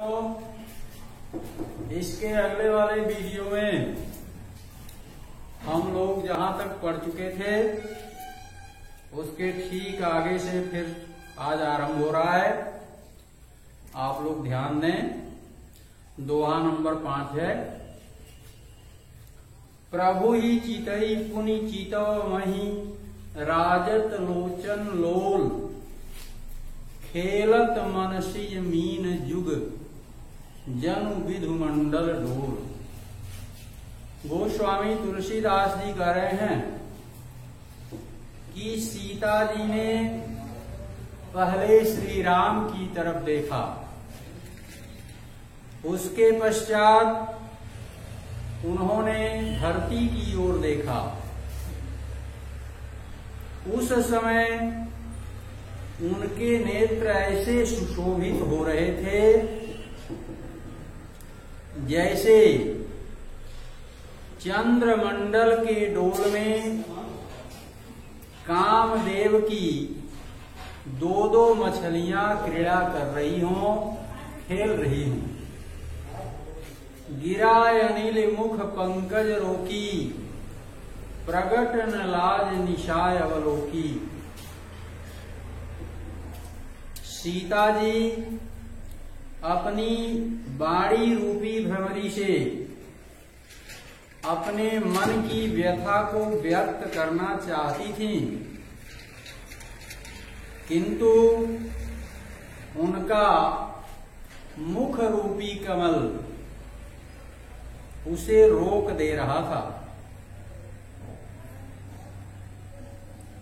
तो इसके अगले वाले वीडियो में हम लोग जहां तक पढ़ चुके थे उसके ठीक आगे से फिर आज आरंभ हो रहा है। आप लोग ध्यान दें। दोहा नंबर 5 है। प्रभु ही चितई पुनि चितव मही राजत लोचन लोल खेलत मनसी मीन जुग जनु विधु मंडल डोल। गोस्वामी तुलसीदास जी कह रहे हैं कि सीता जी ने पहले श्री राम की तरफ देखा, उसके पश्चात उन्होंने धरती की ओर देखा। उस समय उनके नेत्र ऐसे सुशोभित हो रहे थे जैसे चंद्रमंडल के डोल में कामदेव की दो दो मछलियां क्रीड़ा कर रही हों, खेल रही हों। गिरा अनिल मुख पंकज रोकी प्रगट न लाज निशाय अवलोकी। सीता जी अपनी बाड़ी रूपी भ्रमरी से अपने मन की व्यथा को व्यक्त करना चाहती थीं, किंतु उनका मुख रूपी कमल उसे रोक दे रहा था।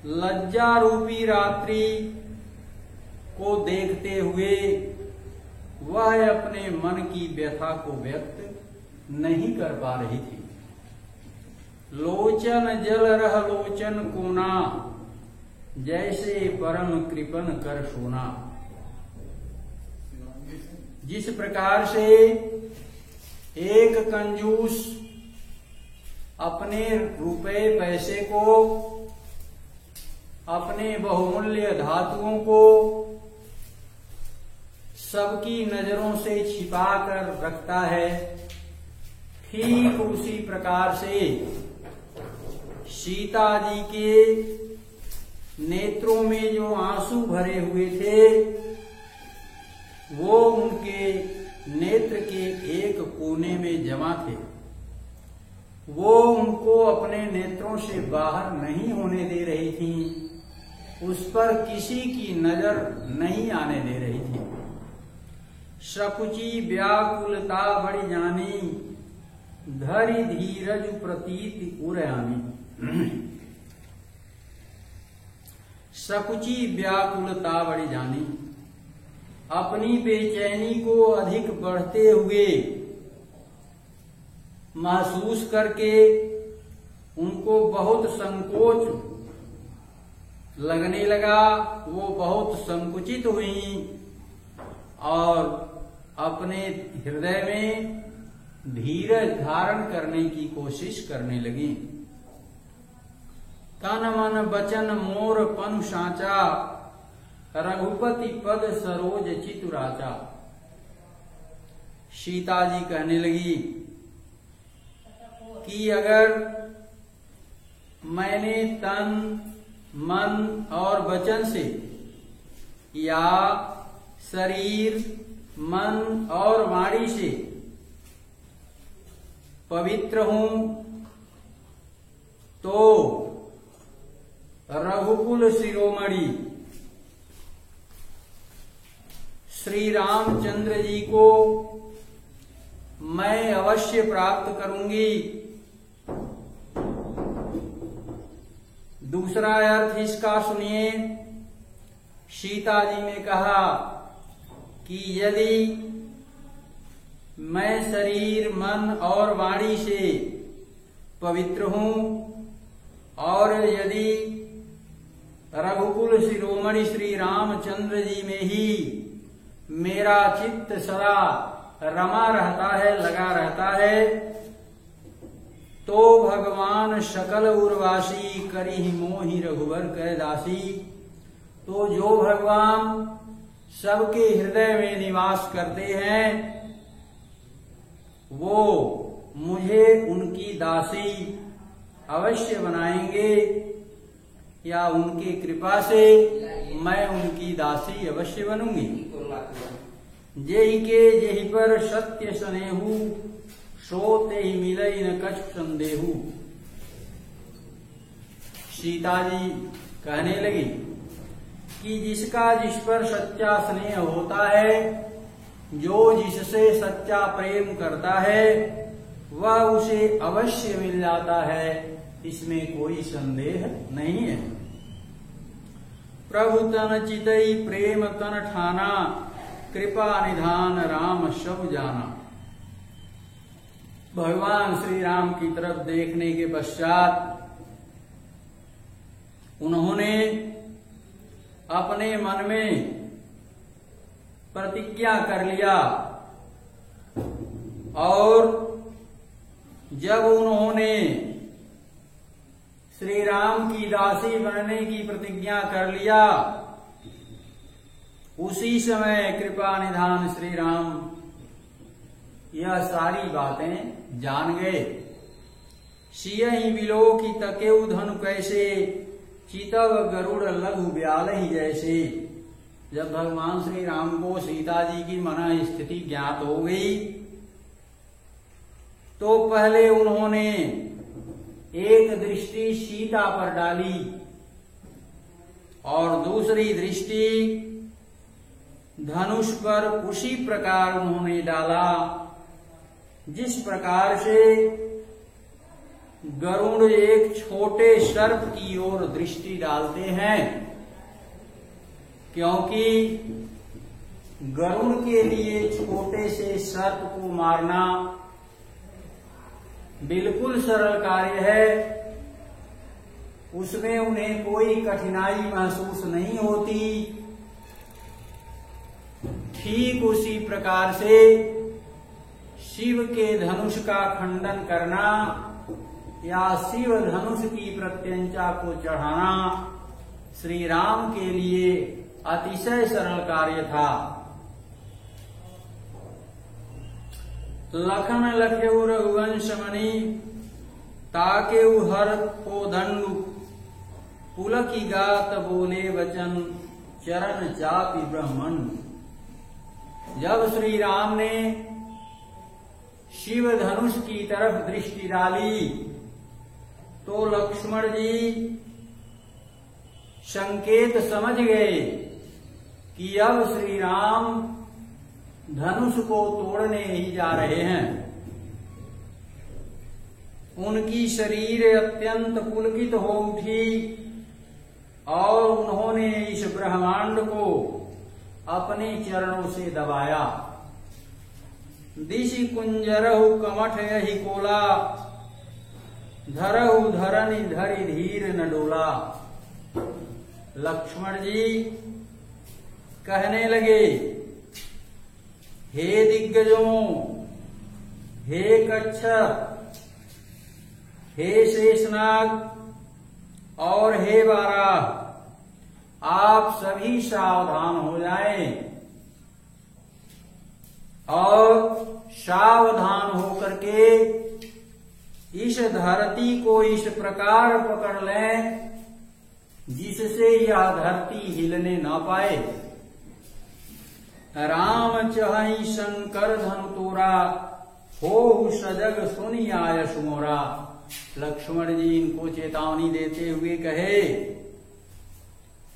लज्जा रूपी रात्रि को देखते हुए वह अपने मन की व्यथा को व्यक्त नहीं कर पा रही थी। लोचन जल रह लोचन कोना जैसे परम कृपन कर सोना। जिस प्रकार से एक कंजूस अपने रुपए पैसे को, अपने बहुमूल्य धातुओं को सबकी नजरों से छिपा कर रखता है, ठीक उसी प्रकार से सीता जी के नेत्रों में जो आंसू भरे हुए थे वो उनके नेत्र के एक कोने में जमा थे। वो उनको अपने नेत्रों से बाहर नहीं होने दे रही थीं, उस पर किसी की नजर नहीं आने दे रही थी। सकुची व्याकुलता बड़ी जानी धरि धीरज प्रतीति उरयानी। सकुची व्याकुलता बड़ी जानी, अपनी बेचैनी को अधिक बढ़ते हुए महसूस करके उनको बहुत संकोच लगने लगा। वो बहुत संकुचित हुई और अपने हृदय में धीरज धारण करने की कोशिश करने लगी। तन मन बचन मोर पनु साचा रघुपति पद सरोज चितुराचा। सीता जी कहने लगी कि अगर मैंने तन मन और वचन से या शरीर मन और वाणी से पवित्र हूं तो रघुकुल शिरोमणि श्री रामचंद्र जी को मैं अवश्य प्राप्त करूंगी। दूसरा अर्थ इसका सुनिए। सीता जी ने कहा कि यदि मैं शरीर मन और वाणी से पवित्र हूं और यदि रघुकुल शिरोमणि श्री रामचंद्र जी में ही मेरा चित्त सदा रमा रहता है, लगा रहता है, तो भगवान सकल उर्वासी करी मोहि रघुवर कह दासी। तो जो भगवान सबके हृदय में निवास करते हैं, वो मुझे उनकी दासी अवश्य बनाएंगे, या उनकी कृपा से मैं उनकी दासी अवश्य बनूंगी। जेहि के जेहि पर सत्य स्नेहु, सोते ही मिलई न कछु संदेहु। सीता जी कहने लगी कि जिसका जिस पर सच्चा स्नेह होता है, जो जिससे सच्चा प्रेम करता है, वह उसे अवश्य मिल जाता है, इसमें कोई संदेह नहीं है। प्रभु तन चितई प्रेम तन ठाना, कृपा निधान राम सब जाना। भगवान श्री राम की तरफ देखने के पश्चात उन्होंने अपने मन में प्रतिज्ञा कर लिया, और जब उन्होंने श्री राम की दासी बनने की प्रतिज्ञा कर लिया, उसी समय कृपा निधान श्री राम यह सारी बातें जान गए। सियहि विलोकी तकेउ धनु कैसे, चितव गरुड़ लघु ब्याल ही जैसे। जब भगवान श्री राम को सीता जी की मन स्थिति ज्ञात हो गई, तो पहले उन्होंने एक दृष्टि सीता पर डाली और दूसरी दृष्टि धनुष पर उसी प्रकार उन्होंने डाला जिस प्रकार से गरुड़ एक छोटे सर्प की ओर दृष्टि डालते हैं, क्योंकि गरुड़ के लिए छोटे से सर्प को मारना बिल्कुल सरल कार्य है, उसमें उन्हें कोई कठिनाई महसूस नहीं होती। ठीक उसी प्रकार से शिव के धनुष का खंडन करना या शिव धनुष की प्रत्यंचा को चढ़ाना श्री राम के लिए अतिशय सरल कार्य था। लखन लखेउ रघुवंश मणि, ताकेउ हर को दंडु, पुलकी गात बोले वचन, चरण चापि ब्रह्मंड। जब श्री राम ने शिव धनुष की तरफ दृष्टि डाली, तो लक्ष्मण जी संकेत समझ गए कि अब श्री राम धनुष को तोड़ने ही जा रहे हैं। उनकी शरीर अत्यंत पुलकित हो उठी और उन्होंने इस ब्रह्मांड को अपने चरणों से दबाया। दिशि कुंजरहु कमठ यही कोला, धरहु धरनि धरि धीर न डोला। लक्ष्मण जी कहने लगे, हे दिग्गजों, हे कच्छप, हे शेषनाग और हे वाराह, आप सभी सावधान हो जाएं और सावधान होकर के इस धरती को इस प्रकार पकड़ लें जिससे यह धरती हिलने ना पाए। राम चहई शंकर धनु तोरा, हो सजग सुनि आय सुमोरा। लक्ष्मण जी इनको चेतावनी देते हुए कहे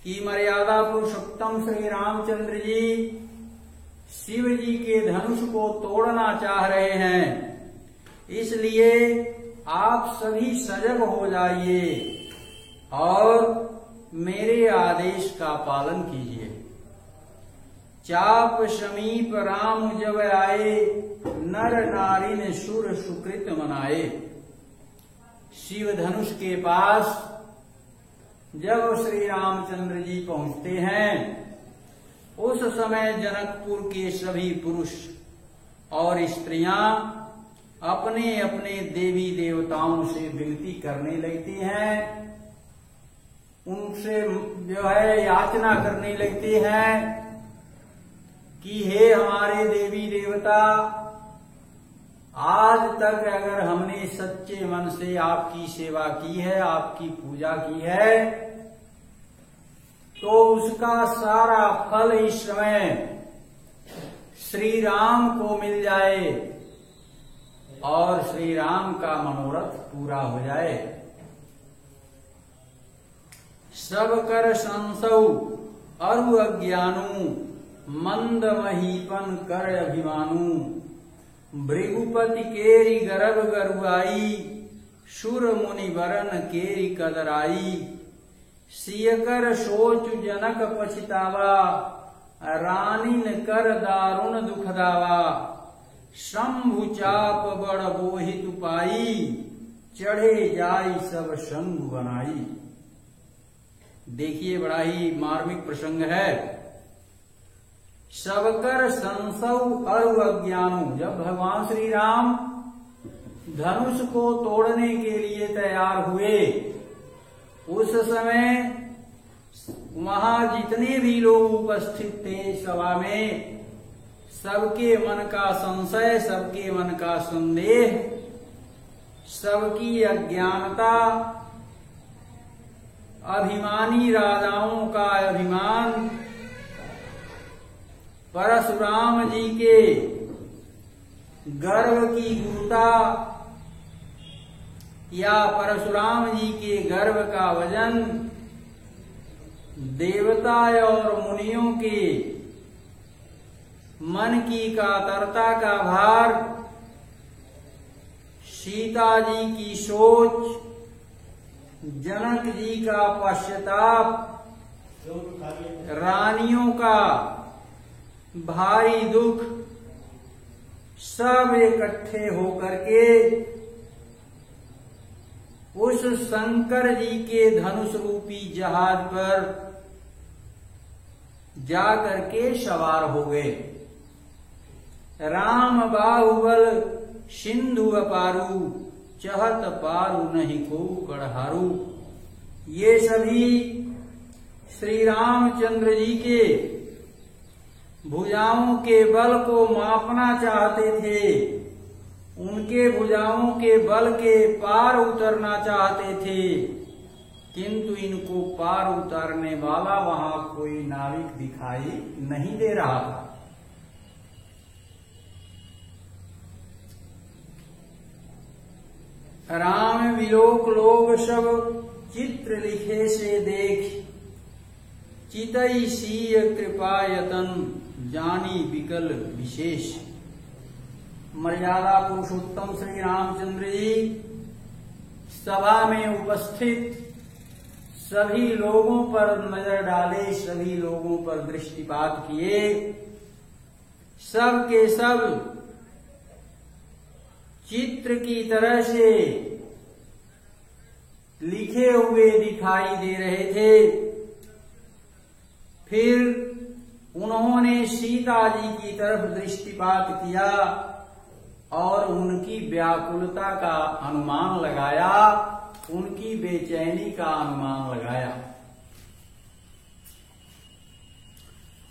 कि मर्यादा पुरुषोत्तम श्री रामचंद्र जी शिव जी के धनुष को तोड़ना चाह रहे हैं, इसलिए आप सभी सजग हो जाइए और मेरे आदेश का पालन कीजिए। चाप समीप राम जब आए, नर नारी ने सुर सुकृत मनाए। शिव धनुष के पास जब श्री रामचंद्र जी पहुंचते हैं, उस समय जनकपुर के सभी पुरुष और स्त्रियां अपने अपने देवी देवताओं से विनती करने लगती हैं, उनसे जो है याचना करने लगती हैं कि हे हमारे देवी देवता, आज तक अगर हमने सच्चे मन से आपकी सेवा की है, आपकी पूजा की है, तो उसका सारा फल इस समय श्री राम को मिल जाए और श्री राम का मनोरथ पूरा हो जाए। सब कर संसौ अरु अज्ञानु, मंद महीपन कर अभिमानु, भृगुपति केरी गर्भ गरुआई, शुर मुनि वरन केरी कदराई, सियकर सोच जनक पछितावा, रानीन कर दारुण दुखदावा, शंभु चाप बड़ बोहित पाई, चढ़े जाई सब शंभु बनाई। देखिए, बड़ा ही मार्मिक प्रसंग है। सबकर संसौ अरु अज्ञानु, जब भगवान श्री राम धनुष को तोड़ने के लिए तैयार हुए, उस समय वहां जितने भी लोग उपस्थित थे सभा में, सबके मन का संशय, सबके मन का संदेह, सबकी अज्ञानता, अभिमानी राजाओं का अभिमान, परशुराम जी के गर्व की गुरुता या परशुराम जी के गर्व का वजन, देवता और मुनियों के मन की कातरता का भार, सीता जी की सोच, जनक जी का पश्चाताप, रानियों का भारी दुख, सब इकट्ठे होकर के उस शंकर जी के धनुष रूपी जहाज पर जाकर के सवार हो गए। राम बाहुबल सिंधु अपारू, चहत पारू नहीं को कड़हारू। ये सभी श्री रामचंद्र जी के भुजाओं के बल को मापना चाहते थे, उनके भुजाओं के बल के पार उतरना चाहते थे, किंतु इनको पार उतारने वाला वहां कोई नाविक दिखाई नहीं दे रहा था। राम विलोक लोग सब चित्र लिखे से देख, चितई सीय कृपायतन जानी विकल विशेष। मर्यादा पुरुषोत्तम श्री रामचंद्र जी सभा में उपस्थित सभी लोगों पर नजर डाले, सभी लोगों पर दृष्टिपात किए, सब के सब चित्र की तरह से लिखे हुए दिखाई दे रहे थे। फिर उन्होंने सीता जी की तरफ दृष्टिपात किया और उनकी व्याकुलता का अनुमान लगाया, उनकी बेचैनी का अनुमान लगाया।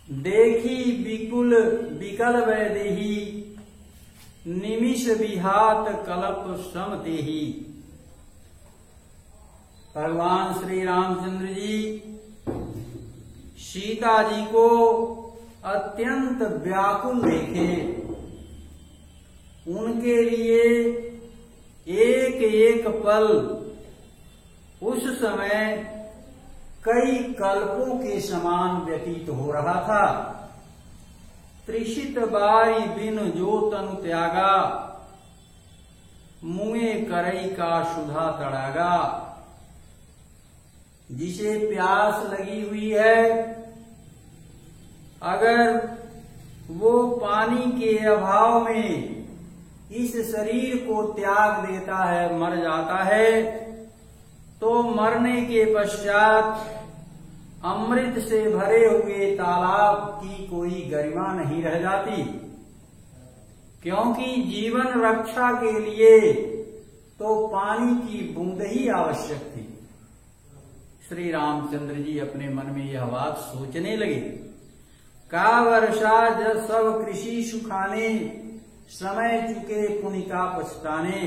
देखी विकुल विकल वैदेही, निमिष विहात कल्प समतेही। भगवान श्री रामचंद्र जी सीता जी को अत्यंत व्याकुल देखे, उनके लिए एक एक पल उस समय कई कल्पों के समान व्यतीत हो रहा था। त्रिषित बाई बिन जो तनु त्यागा, मुए करई का सुधा तड़ागा। जिसे प्यास लगी हुई है, अगर वो पानी के अभाव में इस शरीर को त्याग देता है, मर जाता है, तो मरने के पश्चात अमृत से भरे हुए तालाब की कोई गरिमा नहीं रह जाती, क्योंकि जीवन रक्षा के लिए तो पानी की बूंद ही आवश्यक थी। श्री रामचंद्र जी अपने मन में यह बात सोचने लगे। का वर्षा जब सब कृषि सुखाने, समय चुके पुण्य का पछताने।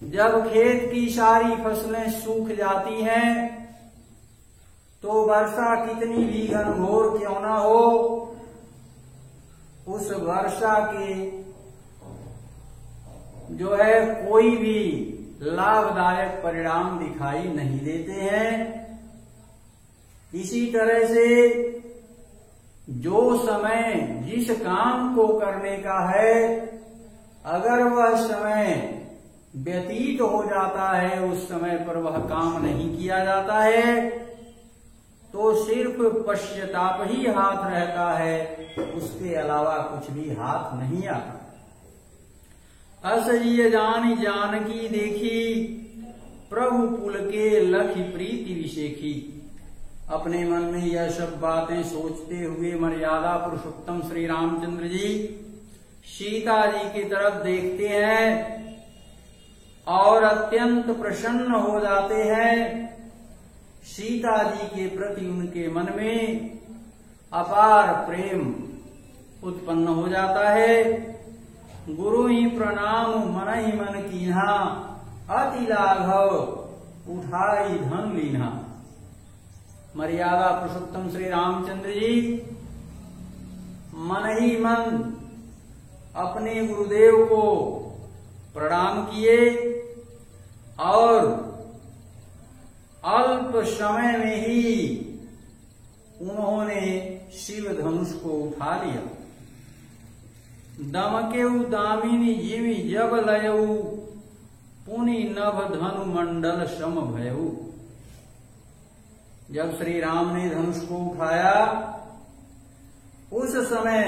जब खेत की सारी फसलें सूख जाती हैं, तो वर्षा कितनी भी घनघोर क्यों न हो, उस वर्षा के जो है कोई भी लाभदायक परिणाम दिखाई नहीं देते हैं। इसी तरह से जो समय जिस काम को करने का है, अगर वह समय व्यतीत हो जाता है, उस समय पर वह काम नहीं किया जाता है, तो सिर्फ पश्चाताप ही हाथ रहता है, उसके अलावा कुछ भी हाथ नहीं आता। असजिय जान जानकी देखी, प्रभु पुल के लखी प्रीति विशेखी। अपने मन में यह सब बातें सोचते हुए मर्यादा पुरुषोत्तम श्री रामचंद्र जी सीता जी की तरफ देखते हैं और अत्यंत प्रसन्न हो जाते हैं। सीता जी के प्रति उनके मन में अपार प्रेम उत्पन्न हो जाता है। गुरु ही प्रणाम मन ही मन कीन्हा, अति लाघव उठाई धन लीन्हा। मर्यादा पुरुषोत्तम श्री रामचंद्र जी मन ही मन अपने गुरुदेव को प्रणाम किए और अल्प समय में ही उन्होंने शिव धनुष को उठा लिया। दमकेउ दामिनी जिमि जब लयऊ, पुनि नभ धनु मंडल सम भयऊ। जब श्री राम ने धनुष को उठाया, उस समय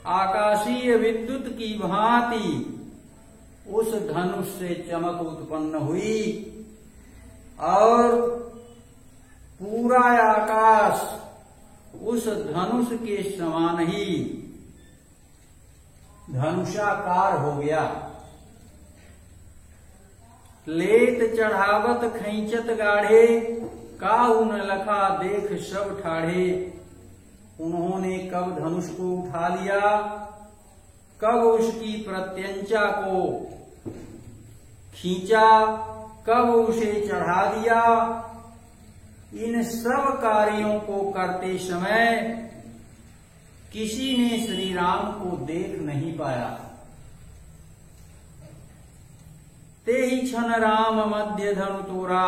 आकाशीय विद्युत की भांति उस धनुष से चमक उत्पन्न हुई और पूरा आकाश उस धनुष के समान ही धनुषाकार हो गया। लेत चढ़ावत खैंचत गाढ़े, काहू न लखा देख सब ठाढ़े। उन्होंने कब धनुष को उठा लिया, कब उसकी प्रत्यंचा को खींचा, कब उसे चढ़ा दिया, इन सब कार्यों को करते समय किसी ने श्री राम को देख नहीं पाया। ते ही क्षण राम मध्य धनु तोरा,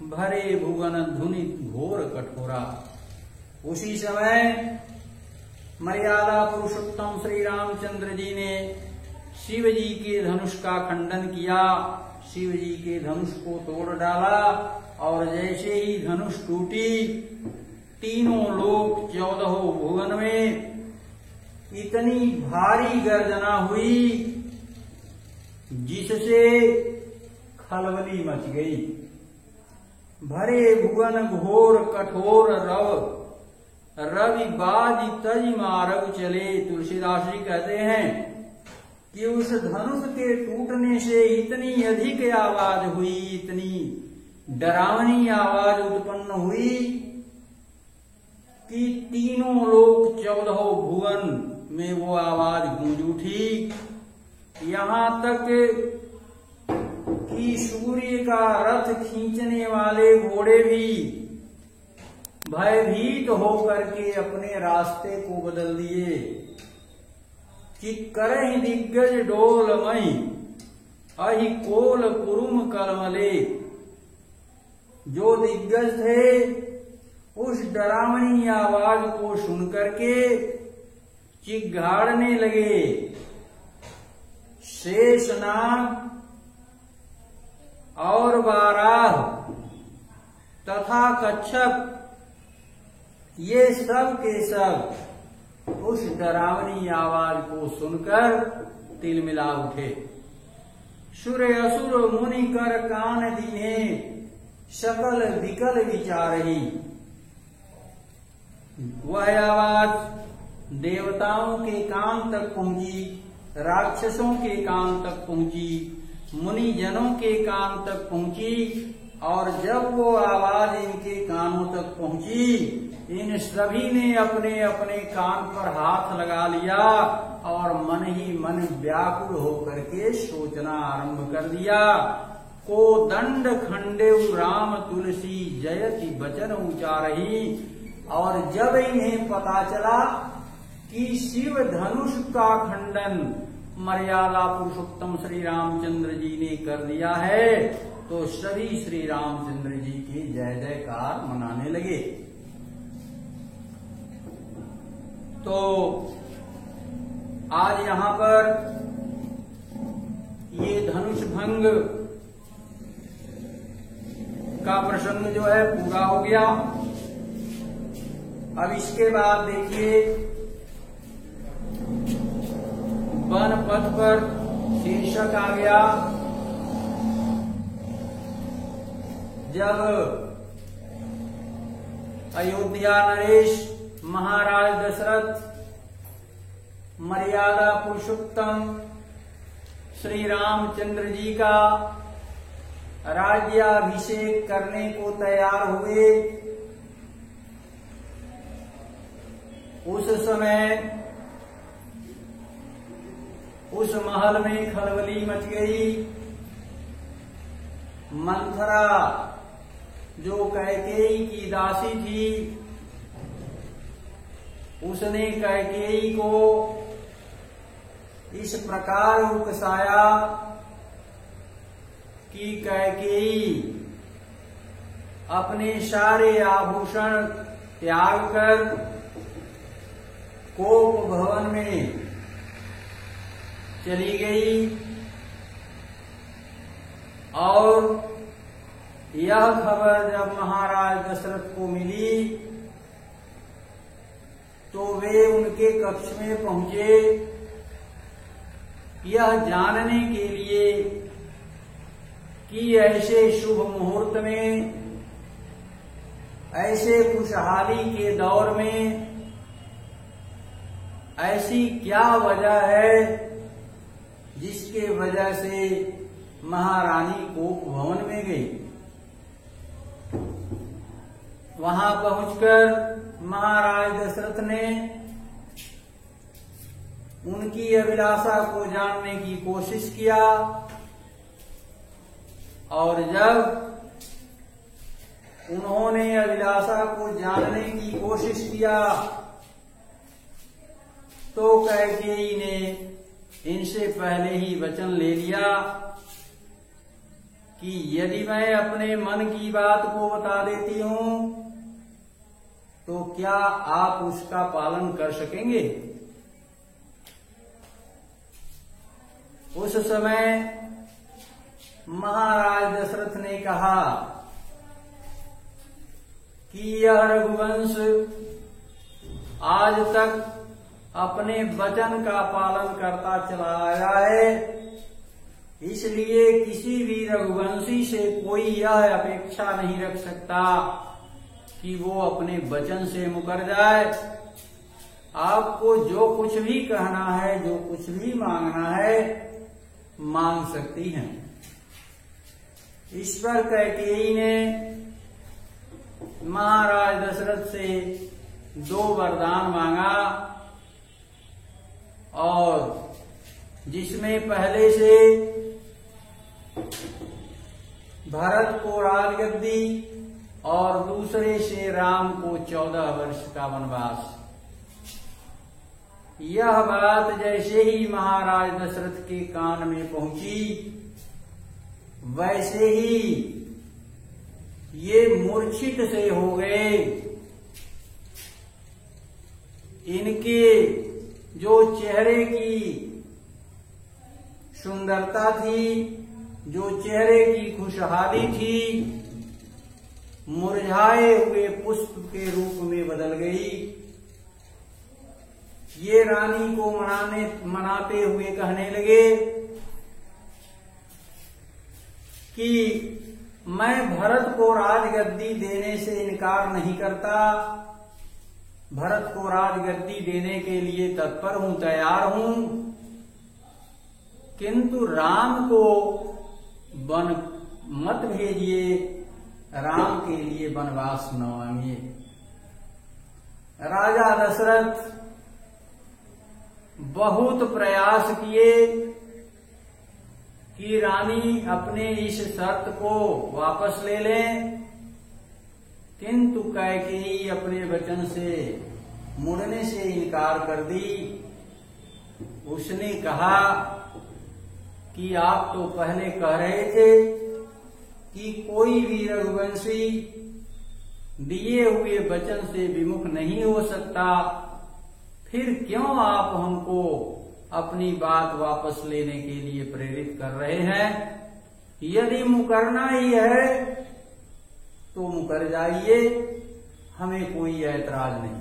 भरे भुवन धुनि घोर कठोरा। उसी समय मर्यादा पुरुषोत्तम श्री रामचंद्र जी ने शिव जी के धनुष का खंडन किया, शिव जी के धनुष को तोड़ डाला और जैसे ही धनुष टूटी, तीनों लोक 14 भुवन में इतनी भारी गर्जना हुई जिससे खलबली मच गई। भरे भुवन घोर कठोर रव, रवि बाज तज मारग चले। तुलसीदास जी कहते हैं कि उस धनुष के टूटने से इतनी अधिक आवाज हुई, इतनी डरावनी आवाज उत्पन्न हुई कि तीनों लोक 14 भुवन में वो आवाज गूंज उठी। यहाँ तक कि सूर्य का रथ खींचने वाले घोड़े भी भयभीत होकर के अपने रास्ते को बदल दिए कि करहि दिग्गज डोलमई, अहि कोल कुरुम कलमले। जो दिग्गज थे उस डरावनी आवाज को सुनकर के चिघाड़ने लगे। शेषनाग और वाराह तथा कच्छप, ये सब के सब उस डरावनी आवाज को सुनकर तिलमिला उठे। सुर असुर मुनि कर कान दीने, सकल विकल विचारही। वह आवाज देवताओं के कान तक पहुंची, राक्षसों के कान तक पहुंची, मुनि जनों के कान तक पहुंची और जब वो आवाज इनके कानों तक पहुंची, इन सभी ने अपने अपने कान पर हाथ लगा लिया और मन ही मन व्याकुल होकर के सोचना आरंभ कर दिया। को दंड खंडेव राम तुलसी जयति वचन उचारही। और जब इन्हें पता चला कि शिव धनुष का खंडन मर्यादा पुरुषोत्तम श्री रामचंद्र जी ने कर दिया है, तो सभी श्री रामचंद्र जी की जय जयकार मनाने लगे। तो आज यहाँ पर ये धनुष भंग का प्रसंग जो है पूरा हो गया। अब इसके बाद देखिए, वन पथ पर शीर्षक आ गया। जब अयोध्या नरेश महाराज दशरथ मर्यादा पुरुषोत्तम श्री रामचंद्र जी का राज्याभिषेक करने को तैयार हुए, उस समय उस महल में खलबली मच गई। मंथरा जो कैकेयी की दासी थी, उसने कैकेयी को इस प्रकार उकसाया कि कैकेयी अपने सारे आभूषण त्याग कर कोप भवन में चली गई। और यह खबर जब महाराज दशरथ को मिली तो वे उनके कक्ष में पहुंचे, यह जानने के लिए कि ऐसे शुभ मुहूर्त में, ऐसे खुशहाली के दौर में ऐसी क्या वजह है जिसके वजह से महारानी कोप भवन में गई। वहां पहुंचकर महाराज दशरथ ने उनकी अभिलाषा को जानने की कोशिश किया, और जब उन्होंने अभिलाषा को जानने की कोशिश किया तो कैकेयी ने इनसे पहले ही वचन ले लिया कि यदि मैं अपने मन की बात को बता देती हूं तो क्या आप उसका पालन कर सकेंगे। उस समय महाराज दशरथ ने कहा कि यह रघुवंश आज तक अपने वचन का पालन करता चला आया है, इसलिए किसी भी रघुवंशी से कोई यह अपेक्षा नहीं रख सकता कि वो अपने वचन से मुकर जाए। आपको जो कुछ भी कहना है, जो कुछ भी मांगना है, मांग सकती हैं। इस पर कैकेयी ने महाराज दशरथ से 2 वरदान मांगा, और जिसमें पहले से भरत को राजगद्दी और दूसरे से राम को 14 वर्ष का वनवास। यह बात जैसे ही महाराज दशरथ के कान में पहुंची, वैसे ही ये मूर्छित से हो गए। इनके जो चेहरे की सुंदरता थी, जो चेहरे की खुशहाली थी, मुरझाए हुए पुष्प के रूप में बदल गई। ये रानी को मनाते हुए कहने लगे कि मैं भरत को राजगद्दी देने से इनकार नहीं करता, भरत को राजगद्दी देने के लिए तत्पर हूं, तैयार हूं, किंतु राम को वन मत भेजिए, राम के लिए वनवास न मांगिए। राजा दशरथ बहुत प्रयास किए कि रानी अपने इस शर्त को वापस ले लें, किंतु कैकेयी अपने वचन से मुड़ने से इनकार कर दी। उसने कहा कि आप तो पहले कह रहे थे कि कोई भी रघुवंशी दिए हुए वचन से विमुख नहीं हो सकता, फिर क्यों आप हमको अपनी बात वापस लेने के लिए प्रेरित कर रहे हैं? यदि मुकरना ही है तो मुकर जाइए, हमें कोई ऐतराज नहीं।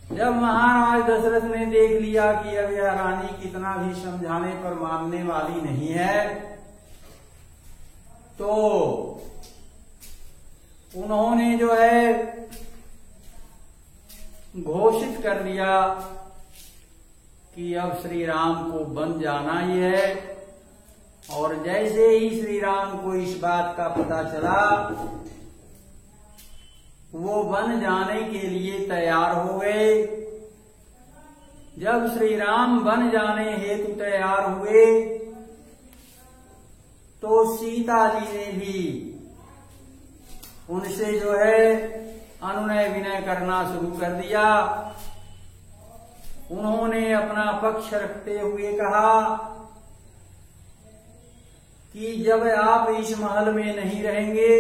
जब महाराज दशरथ ने देख लिया कि अब यह रानी कितना भी समझाने पर मानने वाली नहीं है, तो उन्होंने जो है घोषित कर दिया कि अब श्री राम को बन जाना ही है। और जैसे ही श्री राम को इस बात का पता चला, वो बन जाने के लिए तैयार हो गए। जब श्री राम बन जाने हेतु तैयार हुए, तो सीता जी ने भी उनसे जो है अनुनय विनय करना शुरू कर दिया। उन्होंने अपना पक्ष रखते हुए कहा कि जब आप इस महल में नहीं रहेंगे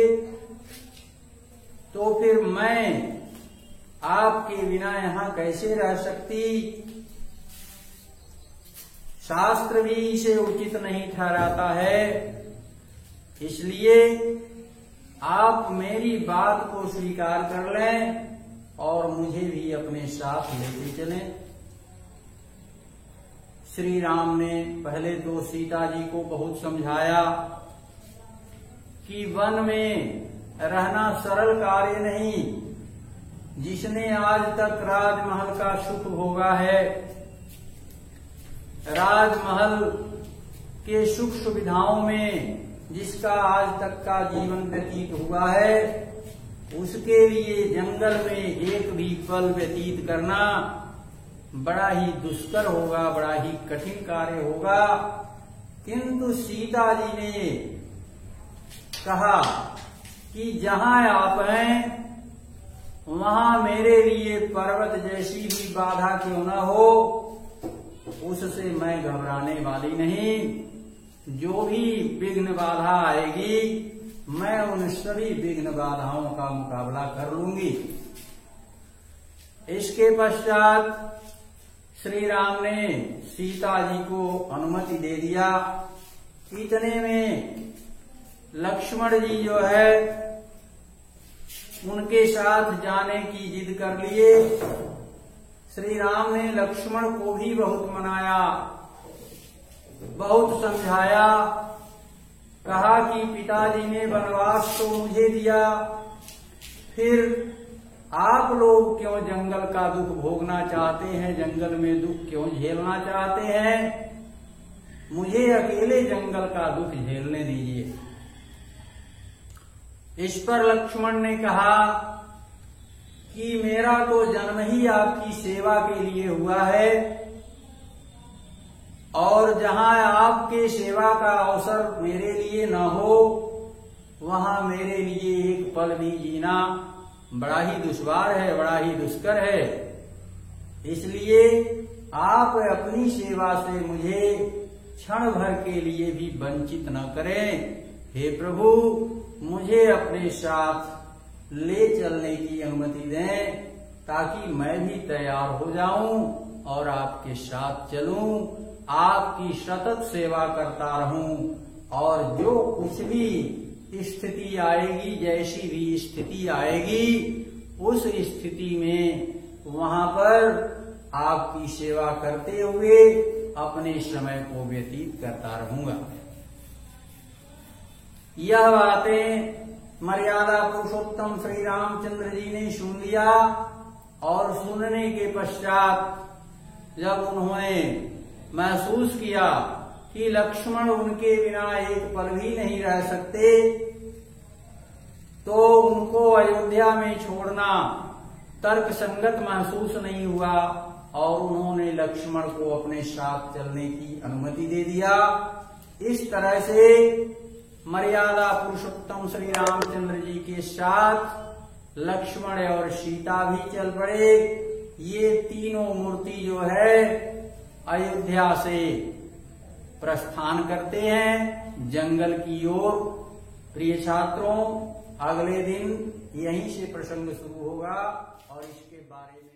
तो फिर मैं आपके बिना यहां कैसे रह सकती? शास्त्र भी इसे उचित नहीं ठहराता है, इसलिए आप मेरी बात को स्वीकार कर लें और मुझे भी अपने साथ लेते चलें। श्री राम ने पहले तो सीता जी को बहुत समझाया कि वन में रहना सरल कार्य नहीं। जिसने आज तक राजमहल का सुख भोगा है, राजमहल के सुख सुविधाओं में जिसका आज तक का जीवन व्यतीत हुआ है, उसके लिए जंगल में एक भी पल व्यतीत करना बड़ा ही दुष्कर होगा, बड़ा ही कठिन कार्य होगा। किंतु सीता जी ने कहा कि जहां आप हैं वहां मेरे लिए पर्वत जैसी भी बाधा क्यों न हो, उससे मैं घबराने वाली नहीं। जो भी विघ्न बाधा आएगी, मैं उन सभी विघ्न बाधाओं का मुकाबला कर लूंगी। इसके पश्चात श्री राम ने सीता जी को अनुमति दे दिया। इतने में लक्ष्मण जी जो है उनके साथ जाने की जिद कर लिए। श्री राम ने लक्ष्मण को भी बहुत मनाया, बहुत समझाया, कहा कि पिताजी ने वनवास तो मुझे दिया, फिर आप लोग क्यों जंगल का दुख भोगना चाहते हैं, जंगल में दुख क्यों झेलना चाहते हैं? मुझे अकेले जंगल का दुख झेलने दीजिए। इस पर लक्ष्मण ने कहा कि मेरा तो जन्म ही आपकी सेवा के लिए हुआ है, और जहां आपके सेवा का अवसर मेरे लिए न हो, वहां मेरे लिए एक पल भी जीना बड़ा ही दुश्वार है, बड़ा ही दुष्कर है। इसलिए आप अपनी सेवा से मुझे क्षण भर के लिए भी वंचित न करें। हे प्रभु, मुझे अपने साथ ले चलने की अनुमति दें, ताकि मैं भी तैयार हो जाऊं और आपके साथ चलूं, आपकी सतत सेवा करता रहूं, और जो कुछ भी स्थिति आएगी, जैसी भी स्थिति आएगी, उस स्थिति में वहां पर आपकी सेवा करते हुए अपने समय को व्यतीत करता रहूंगा। यह बातें मर्यादा पुरुषोत्तम श्री रामचंद्र जी ने सुन लिया, और सुनने के पश्चात जब उन्होंने महसूस किया कि लक्ष्मण उनके बिना एक पल भी नहीं रह सकते, तो उनको अयोध्या में छोड़ना तर्क संगत महसूस नहीं हुआ और उन्होंने लक्ष्मण को अपने साथ चलने की अनुमति दे दिया। इस तरह से मर्यादा पुरुषोत्तम श्री रामचंद्र जी के साथ लक्ष्मण और सीता भी चल पड़े। ये तीनों मूर्ति जो है अयोध्या से प्रस्थान करते हैं जंगल की ओर। प्रिय छात्रों, अगले दिन यहीं से प्रसंग शुरू होगा और इसके बारे में